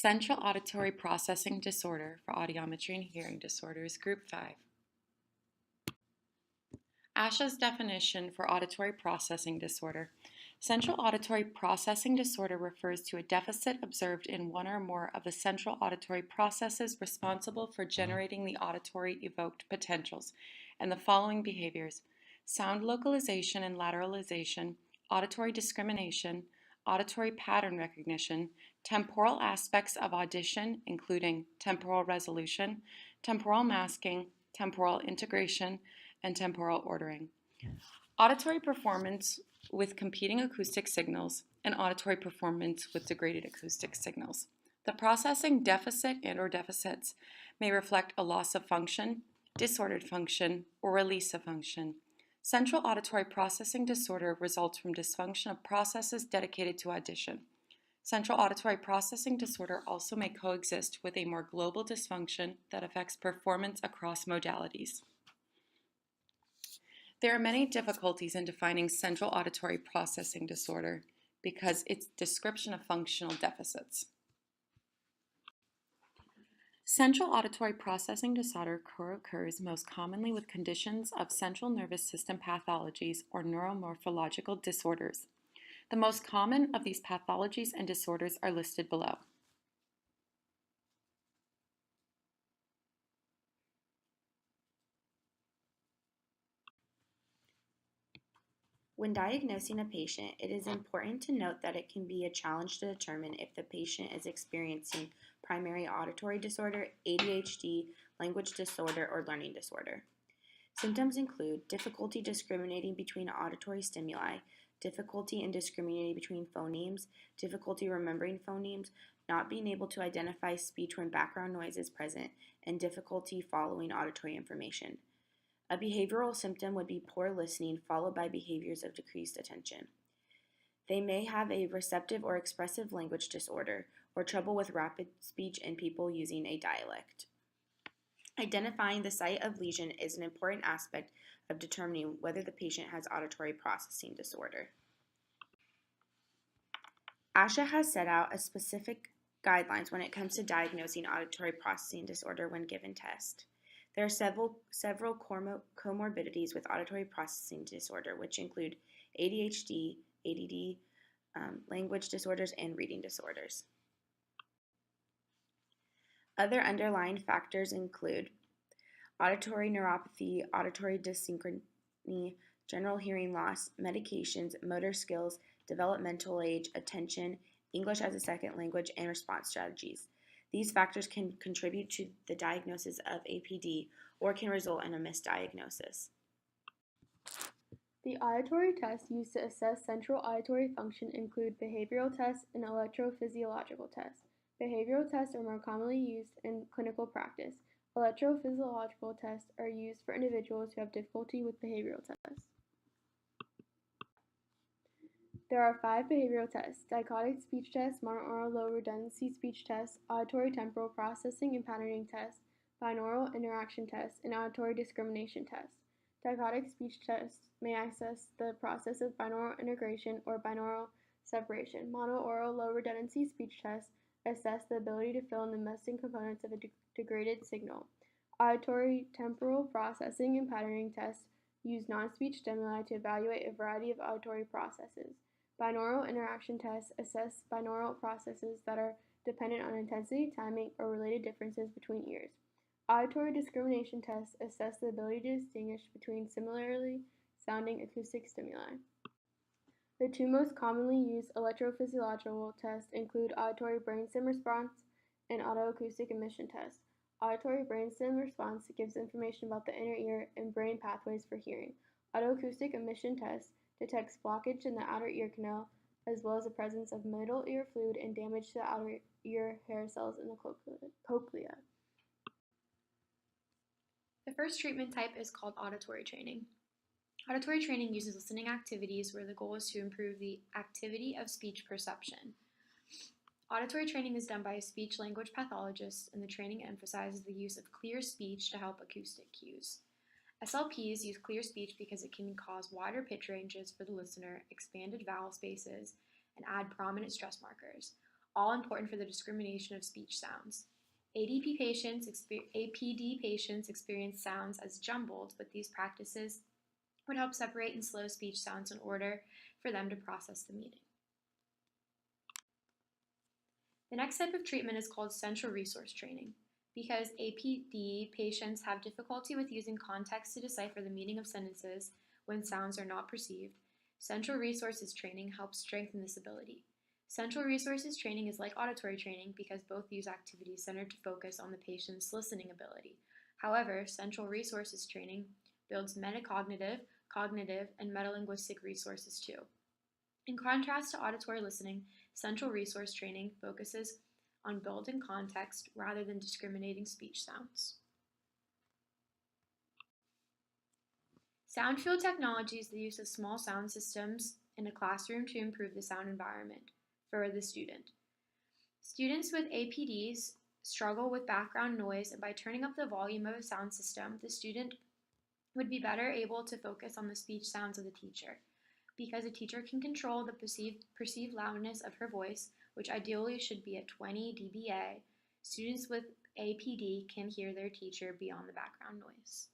Central Auditory Processing Disorder for Audiometry and Hearing Disorders, Group 5. ASHA's definition for auditory processing disorder. Central auditory processing disorder refers to a deficit observed in one or more of the central auditory processes responsible for generating the auditory evoked potentials and the following behaviors: sound localization and lateralization, auditory discrimination, auditory pattern recognition, temporal aspects of audition, including temporal resolution, temporal masking, temporal integration, and temporal ordering. Auditory performance with competing acoustic signals, and auditory performance with degraded acoustic signals. The processing deficit and/or deficits may reflect a loss of function, disordered function, or release of function. Central auditory processing disorder results from dysfunction of processes dedicated to audition. Central auditory processing disorder also may coexist with a more global dysfunction that affects performance across modalities. There are many difficulties in defining central auditory processing disorder because it's description of functional deficits. Central auditory processing disorder occurs most commonly with conditions of central nervous system pathologies or neuromorphological disorders. The most common of these pathologies and disorders are listed below. When diagnosing a patient, it is important to note that it can be a challenge to determine if the patient is experiencing primary auditory disorder, ADHD, language disorder, or learning disorder. Symptoms include difficulty discriminating between auditory stimuli, difficulty in discriminating between phonemes, difficulty remembering phonemes, not being able to identify speech when background noise is present, and difficulty following auditory information. A behavioral symptom would be poor listening, followed by behaviors of decreased attention. They may have a receptive or expressive language disorder, or trouble with rapid speech in people using a dialect. Identifying the site of lesion is an important aspect of determining whether the patient has auditory processing disorder. ASHA has set out a specific guidelines when it comes to diagnosing auditory processing disorder when given tests. There are several comorbidities with auditory processing disorder, which include ADHD, ADD, language disorders, and reading disorders. Other underlying factors include auditory neuropathy, auditory dyssynchrony, general hearing loss, medications, motor skills, developmental age, attention, English as a second language, and response strategies. These factors can contribute to the diagnosis of APD or can result in a misdiagnosis. The auditory tests used to assess central auditory function include behavioral tests and electrophysiological tests. Behavioral tests are more commonly used in clinical practice. Electrophysiological tests are used for individuals who have difficulty with behavioral tests. There are 5 behavioral tests: dichotic speech test, monaural low redundancy speech test, auditory temporal processing and patterning test, binaural interaction test, and auditory discrimination test. Dichotic speech tests may assess the process of binaural integration or binaural separation. Monaural low redundancy speech tests assess the ability to fill in the missing components of a degraded signal. Auditory temporal processing and patterning tests use non-speech stimuli to evaluate a variety of auditory processes. Binaural interaction tests assess binaural processes that are dependent on intensity, timing, or related differences between ears. Auditory discrimination tests assess the ability to distinguish between similarly sounding acoustic stimuli. The 2 most commonly used electrophysiological tests include auditory brainstem response and autoacoustic emission test. Auditory brainstem response gives information about the inner ear and brain pathways for hearing. Autoacoustic emission test detects blockage in the outer ear canal, as well as the presence of middle ear fluid and damage to the outer ear hair cells in the cochlea. The first treatment type is called auditory training. Auditory training uses listening activities where the goal is to improve the activity of speech perception. Auditory training is done by a speech-language pathologist, and the training emphasizes the use of clear speech to help acoustic cues. SLPs use clear speech because it can cause wider pitch ranges for the listener, expanded vowel spaces, and add prominent stress markers. all important for the discrimination of speech sounds. APD patients experience sounds as jumbled, but these practices would help separate and slow speech sounds in order for them to process the meaning. The next type of treatment is called central resource training. Because APD patients have difficulty with using context to decipher the meaning of sentences when sounds are not perceived, central resources training helps strengthen this ability. Central resources training is like auditory training because both use activities centered to focus on the patient's listening ability. However, central resources training builds metacognitive, cognitive, and metalinguistic resources too. In contrast to auditory listening, central resource training focuses on building context rather than discriminating speech sounds. Sound field technology is the use of small sound systems in a classroom to improve the sound environment for the student. Students with APDs struggle with background noise, and by turning up the volume of a sound system, the student would be better able to focus on the speech sounds of the teacher. Because a teacher can control the perceived loudness of her voice, which ideally should be at 20 dBA, students with APD can hear their teacher beyond the background noise.